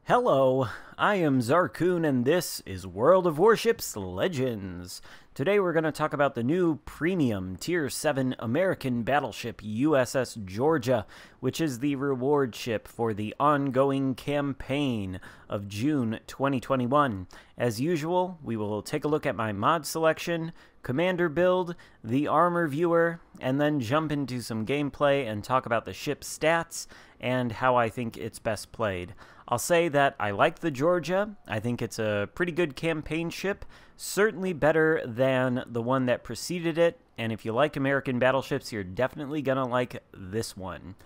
Hello, I am Xarkun and this is World of Warships Legends. Today we're going to talk about the new premium Tier 7 American battleship USS Georgia, which is the reward ship for the ongoing campaign of June 2021. As usual, we will take a look at my mod selection, commander build, the armor viewer, and then jump into some gameplay and talk about the ship's stats and how I think it's best played. I'll say that I like the Georgia. I think it's a pretty good campaign ship, certainly better than the one that preceded it, and if you like American battleships, you're definitely gonna like this one.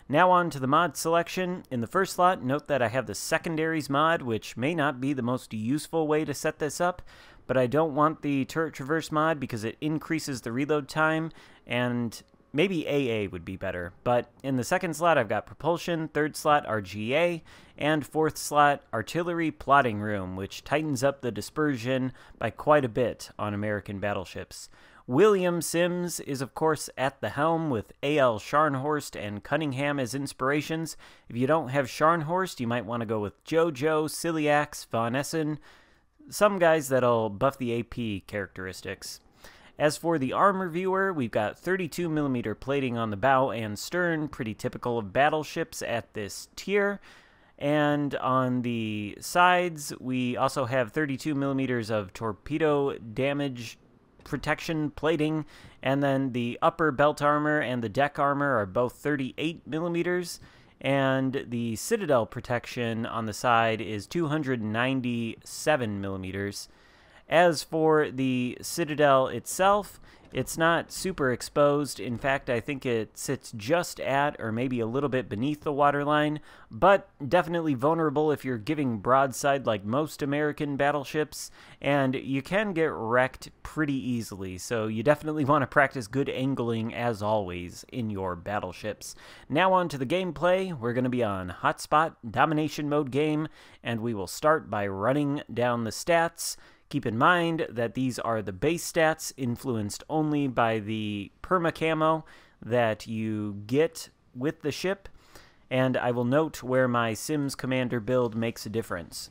Now on to the mod selection. In the first slot, note that I have the Secondaries mod, which may not be the most useful way to set this up, but I don't want the turret traverse mod because it increases the reload time, and maybe AA would be better. But in the second slot, I've got propulsion, third slot RGA, and fourth slot artillery plotting room, which tightens up the dispersion by quite a bit on American battleships. William Sims is, of course, at the helm with A.L. Scharnhorst and Cunningham as inspirations. If you don't have Scharnhorst, you might want to go with Jojo, Ciliax, Von Essen, some guys that'll buff the AP characteristics. As for the armor viewer, we've got 32mm plating on the bow and stern, pretty typical of battleships at this tier. And on the sides, we also have 32mm of torpedo damage protection plating, and then the upper belt armor and the deck armor are both 38mm, and the citadel protection on the side is 297mm. As for the citadel itself, it's not super exposed. In fact, I think it sits just at or maybe a little bit beneath the waterline, but definitely vulnerable if you're giving broadside like most American battleships, and you can get wrecked pretty easily, so you definitely want to practice good angling as always in your battleships. Now on to the gameplay. We're going to be on Hotspot Domination Mode game, and we will start by running down the stats. Keep in mind that these are the base stats, influenced only by the perma camo that you get with the ship, and I will note where my Sims Commander build makes a difference.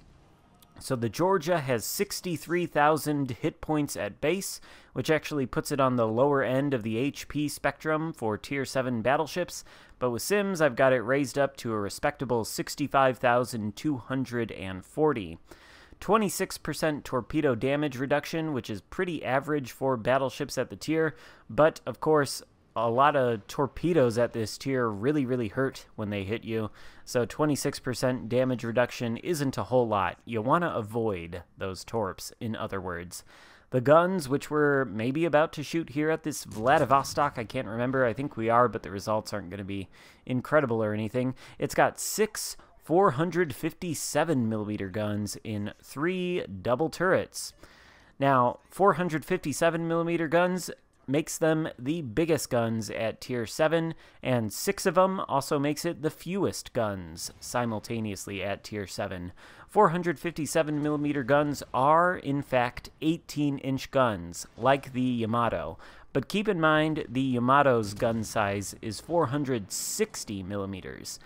So the Georgia has 63,000 hit points at base, which actually puts it on the lower end of the HP spectrum for Tier 7 battleships, but with Sims I've got it raised up to a respectable 65,240. 26% torpedo damage reduction, which is pretty average for battleships at the tier, but of course a lot of torpedoes at this tier really hurt when they hit you, so 26% damage reduction isn't a whole lot. You want to avoid those torps, in other words. The guns, which we're maybe about to shoot here at this Vladivostok, I can't remember, I think we are, but the results aren't going to be incredible or anything. It's got 6 457mm guns in 3 double turrets. Now, 457mm guns makes them the biggest guns at Tier 7, and 6 of them also makes it the fewest guns simultaneously at Tier 7. 457mm guns are, in fact, 18-inch guns, like the Yamato. But keep in mind, the Yamato's gun size is 460mm.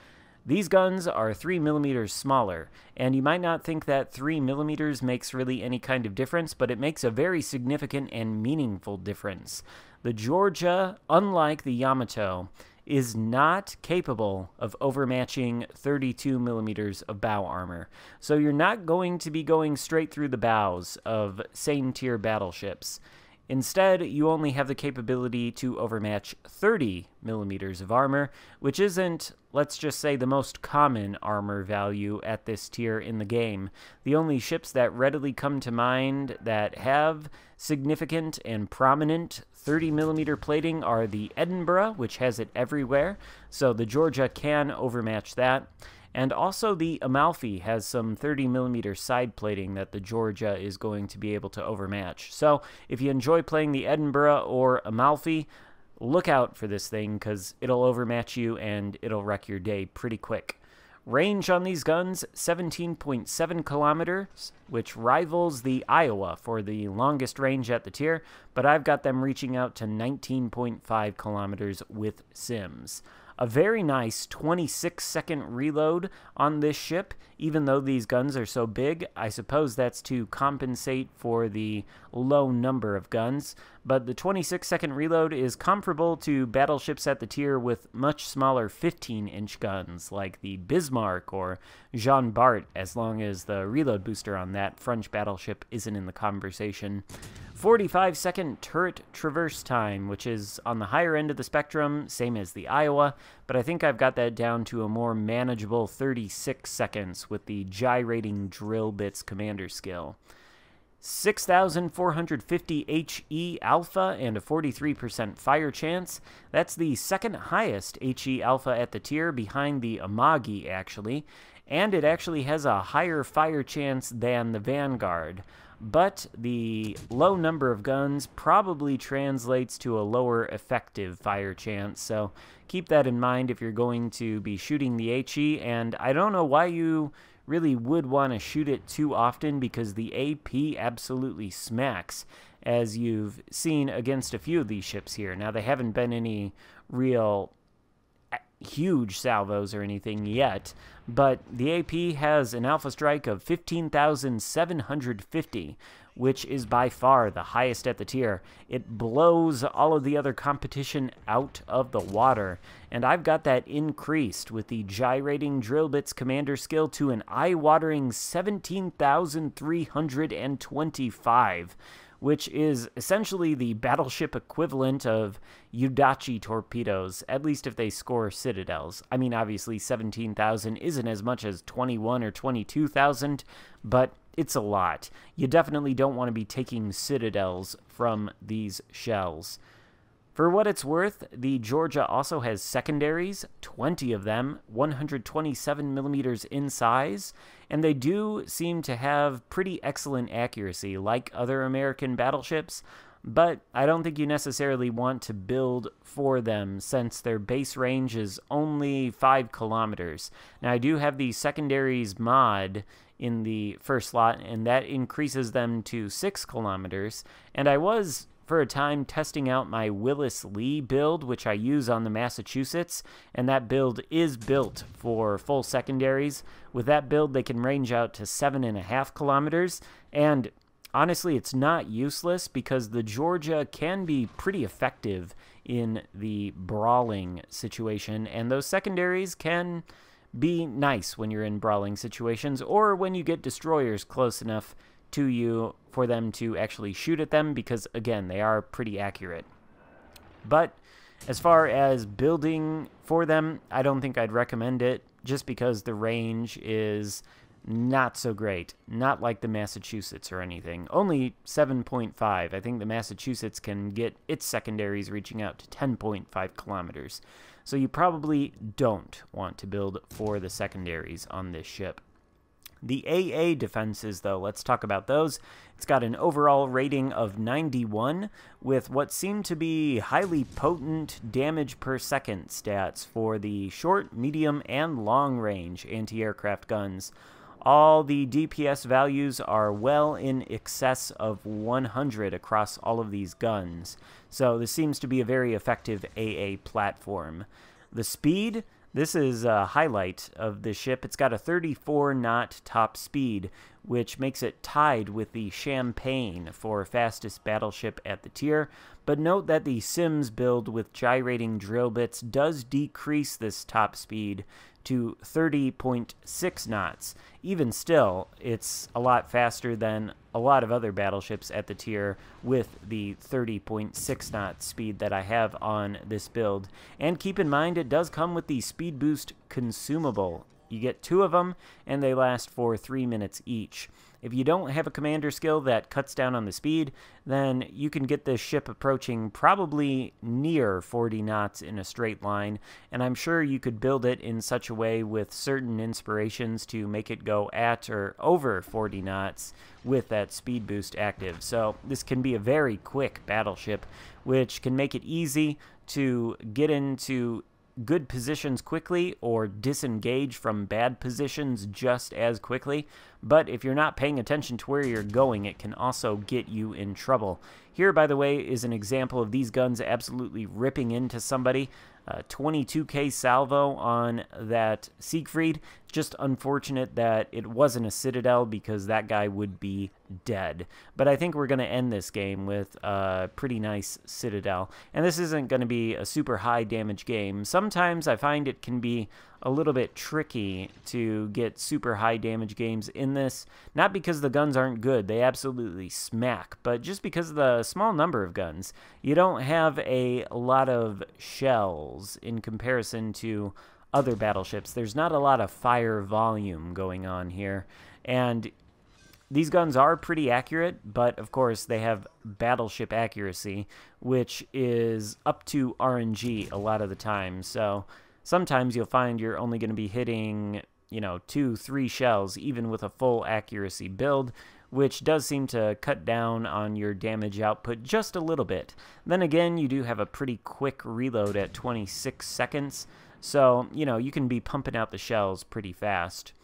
These guns are 3mm smaller, and you might not think that 3mm makes really any kind of difference, but it makes a very significant and meaningful difference. The Georgia, unlike the Yamato, is not capable of overmatching 32mm of bow armor, so you're not going to be going straight through the bows of same-tier battleships. Instead, you only have the capability to overmatch 30mm of armor, which isn't, let's just say, the most common armor value at this tier in the game. The only ships that readily come to mind that have significant and prominent 30mm plating are the Edinburgh, which has it everywhere, so the Georgia can overmatch that. And also the Amalfi has some 30mm side plating that the Georgia is going to be able to overmatch. So if you enjoy playing the Edinburgh or Amalfi, look out for this thing because it'll overmatch you and it'll wreck your day pretty quick. Range on these guns, 17.7 kilometers, which rivals the Iowa for the longest range at the tier, but I've got them reaching out to 19.5 kilometers with Sims. A very nice 26-second reload on this ship, even though these guns are so big. I suppose that's to compensate for the low number of guns, but the 26-second reload is comparable to battleships at the tier with much smaller 15-inch guns, like the Bismarck or Jean Bart, as long as the reload booster on that French battleship isn't in the conversation. 45-second turret traverse time, which is on the higher end of the spectrum, same as the Iowa, but I think I've got that down to a more manageable 36 seconds with the gyrating drill bits commander skill. 6,450 HE alpha and a 43% fire chance. That's the second highest HE alpha at the tier, behind the Amagi actually, and it actually has a higher fire chance than the Vanguard. But the low number of guns probably translates to a lower effective fire chance, so keep that in mind if you're going to be shooting the HE, and I don't know why you really would want to shoot it too often, because the AP absolutely smacks, as you've seen against a few of these ships here. Now, they haven't been any real huge salvos or anything yet, but the AP has an alpha strike of 15,750, which is by far the highest at the tier. It blows all of the other competition out of the water, and I've got that increased with the gyrating drill bits commander skill to an eye-watering 17,325, which is essentially the battleship equivalent of Udachi torpedoes, at least if they score citadels. I mean, obviously 17,000 isn't as much as 21 or 22,000, but it's a lot. You definitely don't want to be taking citadels from these shells. For what it's worth, the Georgia also has secondaries, 20 of them, 127 millimeters in size, and they do seem to have pretty excellent accuracy, like other American battleships, but I don't think you necessarily want to build for them since their base range is only 5 kilometers. Now, I do have the secondaries mod in the first slot, and that increases them to 6 kilometers, and I was for a time testing out my Willis Lee build, which I use on the Massachusetts, and that build is built for full secondaries. With that build, they can range out to 7.5 kilometers, and honestly, it's not useless because the Georgia can be pretty effective in the brawling situation, and those secondaries can be nice when you're in brawling situations, or when you get destroyers close enough to you for them to actually shoot at them, because again, they are pretty accurate. But as far as building for them, I don't think I'd recommend it, just because the range is not so great. Not like the Massachusetts or anything. Only 7.5. I think the Massachusetts can get its secondaries reaching out to 10.5 kilometers. So you probably don't want to build for the secondaries on this ship. The AA defenses, though, let's talk about those. It's got an overall rating of 91, with what seem to be highly potent damage per second stats for the short, medium, and long-range anti-aircraft guns. All the DPS values are well in excess of 100 across all of these guns, so this seems to be a very effective AA platform. The speed, this is a highlight of this ship. It's got a 34-knot top speed, which makes it tied with the Champagne for fastest battleship at the tier. But note that the Sims build with gyrating drill bits does decrease this top speed to 30.6 knots. Even still, it's a lot faster than a lot of other battleships at the tier with the 30.6 knot speed that I have on this build. And keep in mind, it does come with the speed boost consumable. You get 2 of them, and they last for 3 minutes each. If you don't have a commander skill that cuts down on the speed, then you can get this ship approaching probably near 40 knots in a straight line, and I'm sure you could build it in such a way with certain inspirations to make it go at or over 40 knots with that speed boost active. So this can be a very quick battleship, which can make it easy to get into good positions quickly or disengage from bad positions just as quickly. but if you're not paying attention to where you're going, it can also get you in trouble. Here, by the way, is an example of these guns absolutely ripping into somebody. 22k salvo on that Siegfried. Just unfortunate that it wasn't a Citadel, because that guy would be dead. But I think we're going to end this game with a pretty nice Citadel. And this isn't going to be a super high damage game. Sometimes I find it can be a little bit tricky to get super high damage games in this. Not because the guns aren't good, they absolutely smack, but just because of the small number of guns. You don't have a lot of shells in comparison to other battleships. There's not a lot of fire volume going on here, and these guns are pretty accurate, but of course they have battleship accuracy, which is up to RNG a lot of the time. So sometimes you'll find you're only going to be hitting, 2-3 shells, even with a full accuracy build, which does seem to cut down on your damage output just a little bit. Then again, you do have a pretty quick reload at 26 seconds, so, you can be pumping out the shells pretty fast.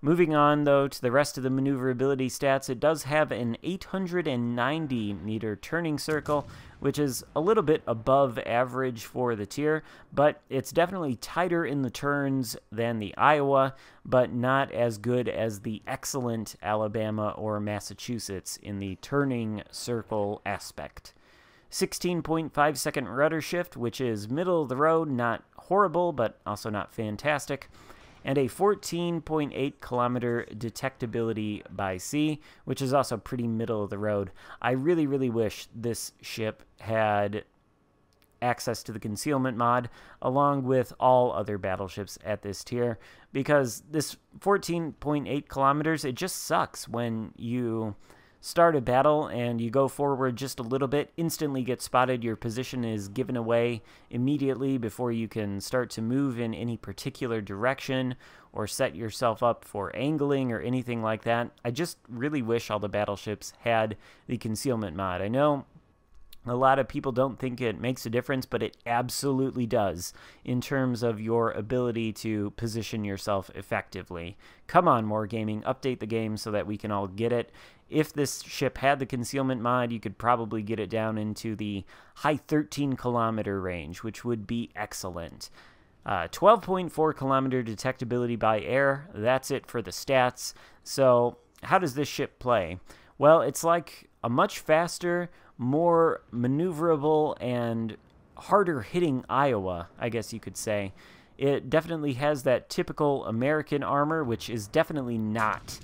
Moving on, though, to the rest of the maneuverability stats, it does have an 890-meter turning circle, which is a little bit above average for the tier, but it's definitely tighter in the turns than the Iowa, but not as good as the excellent Alabama or Massachusetts in the turning circle aspect. 16.5 second rudder shift, which is middle of the road, not horrible, but also not fantastic. And a 14.8 kilometer detectability by sea, which is also pretty middle of the road. I really, really wish this ship had access to the concealment mod, along with all other battleships at this tier, because this 14.8 kilometers, it just sucks when you start a battle and you go forward just a little bit, instantly get spotted, your position is given away immediately before you can start to move in any particular direction or set yourself up for angling or anything like that. I just really wish all the battleships had the concealment mod. I know a lot of people don't think it makes a difference, but it absolutely does in terms of your ability to position yourself effectively. Come on, Wargaming, update the game so that we can all get it. If this ship had the concealment mod, you could probably get it down into the high 13-kilometer range, which would be excellent. 12.4 kilometer detectability by air, that's it for the stats. So how does this ship play? Well, it's like a much faster, more maneuverable, and harder hitting Iowa, I guess you could say. It definitely has that typical American armor, which is definitely not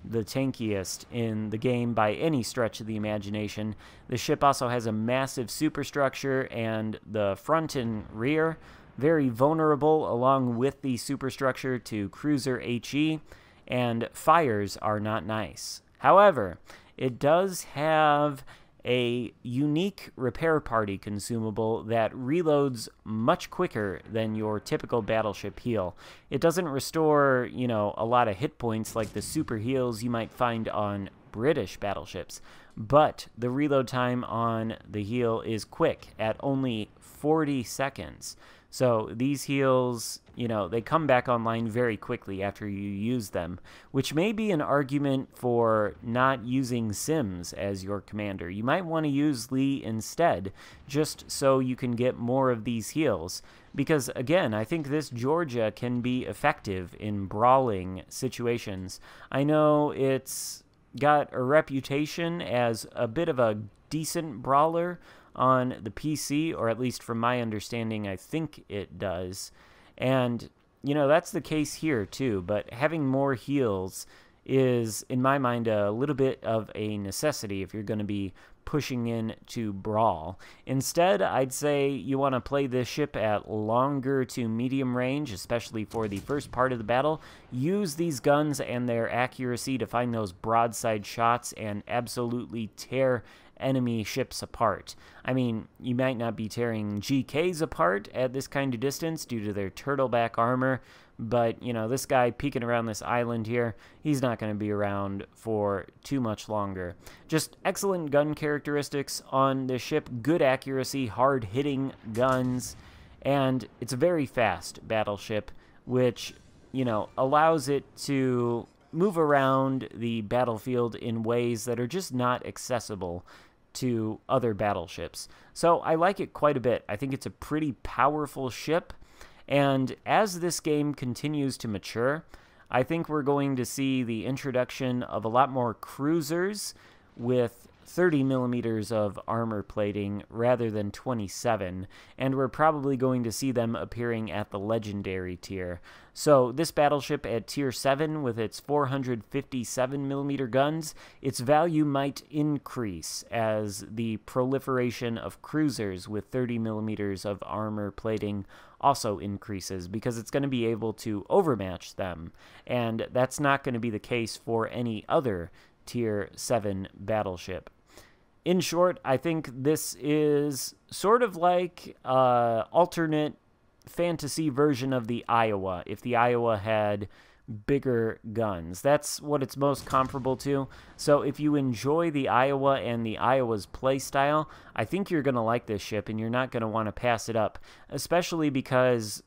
the tankiest in the game by any stretch of the imagination. The ship also has a massive superstructure, and the front and rear very vulnerable along with the superstructure to cruiser HE, and fires are not nice. However, it does have a unique repair party consumable that reloads much quicker than your typical battleship heal. It doesn't restore, a lot of hit points like the super heals you might find on British battleships, but the reload time on the heal is quick at only 40 seconds. So these heals, they come back online very quickly after you use them, which may be an argument for not using Sims as your commander. You might want to use Lee instead, just so you can get more of these heals. Because, again, I think this Georgia can be effective in brawling situations. I know it's got a reputation as a bit of a decent brawler on the PC, or at least from my understanding, I think it does. And, that's the case here too, but having more heals is, in my mind, a little bit of a necessity if you're going to be pushing in to brawl. Instead, I'd say you want to play this ship at longer to medium range, especially for the first part of the battle. Use these guns and their accuracy to find those broadside shots and absolutely tear enemy ships apart. I mean, you might not be tearing GKs apart at this kind of distance due to their turtleback armor, but, this guy peeking around this island here, he's not going to be around for too much longer. Just excellent gun characteristics on this ship, good accuracy, hard-hitting guns, and it's a very fast battleship, which, allows it to move around the battlefield in ways that are just not accessible to other battleships. So I like it quite a bit. I think it's a pretty powerful ship, and as this game continues to mature, I think we're going to see the introduction of a lot more cruisers with 30 millimeters of armor plating rather than 27, and we're probably going to see them appearing at the legendary tier. So this battleship at tier 7 with its 457 millimeter guns, its value might increase as the proliferation of cruisers with 30 millimeters of armor plating also increases, because it's going to be able to overmatch them, and that's not going to be the case for any other tier 7 battleship. In short, I think this is sort of like an alternate fantasy version of the Iowa, if the Iowa had bigger guns. That's what it's most comparable to. So if you enjoy the Iowa and the Iowa's playstyle, I think you're going to like this ship, and you're not going to want to pass it up, especially because,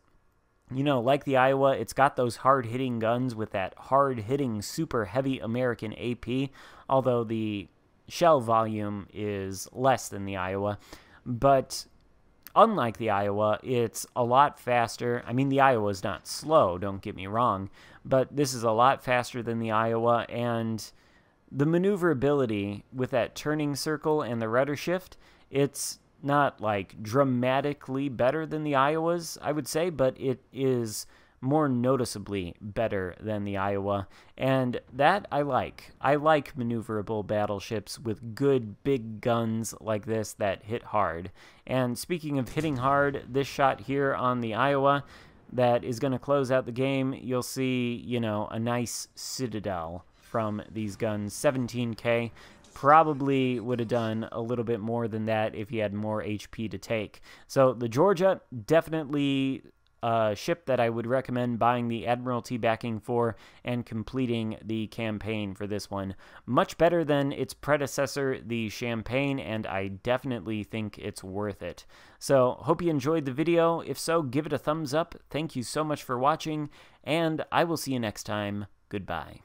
you know, like the Iowa, it's got those hard-hitting guns with that hard-hitting, super heavy American AP, although the shell volume is less than the Iowa. But unlike the Iowa, it's a lot faster. I mean, the Iowa is not slow, don't get me wrong, but this is a lot faster than the Iowa, and the maneuverability with that turning circle and the rudder shift, it's not like dramatically better than the Iowas, I would say, but it is more noticeably better than the Iowa, and that I like. I like maneuverable battleships with good big guns like this that hit hard. And speaking of hitting hard, this shot here on the Iowa that is going to close out the game, you'll see, you know, a nice citadel from these guns. 17K. Probably would have done a little bit more than that if he had more HP to take. So the Georgia, definitely a ship that I would recommend buying the Admiralty backing for and completing the campaign for this one. Much better than its predecessor, the Champagne, and I definitely think it's worth it. So, hope you enjoyed the video. If so, give it a thumbs up. Thank you so much for watching, and I will see you next time. Goodbye.